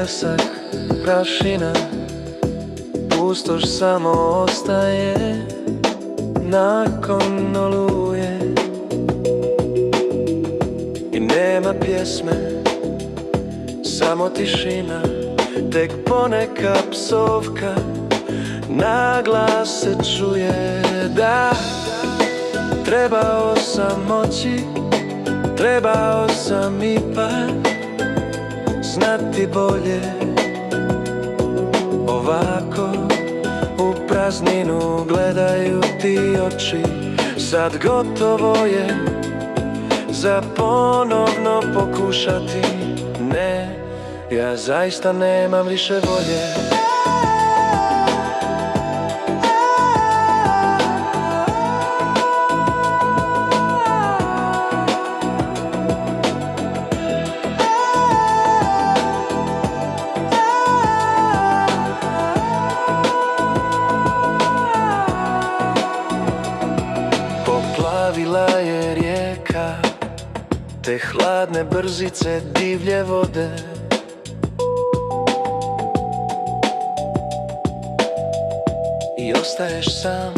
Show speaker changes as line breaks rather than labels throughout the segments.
pijesak, prašina, pustoš samo ostaje nakon oluje. I nema pjesme, samo tišina, tek poneka psovka na glas se čuje. Da, trebao sam moći, trebao sam ipak znati bolje. Ovako u prazninu gledaju ti oči, sad gotovo je za ponovno pokušati. Ne, ja zaista nemam više volje. Poplavila je rijeka, te hladne brzice divlje vode. I ostaješ sam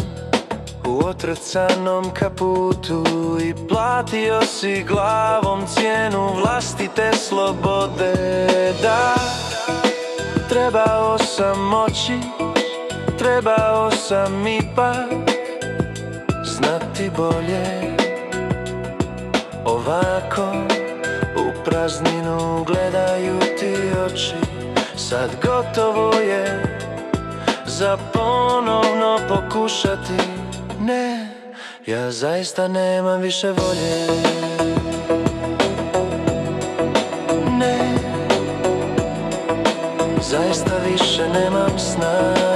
u otrcanom kaputu i platio si glavom cijenu vlastite slobode. Da, trebao sam moći, trebao sam ipak znati bolje. Ovako u prazninu gledaju ti oči, sad gotovo je za ponovno pokušati. Ne, ja zaista nemam više volje. Ne, zaista više nemam snage.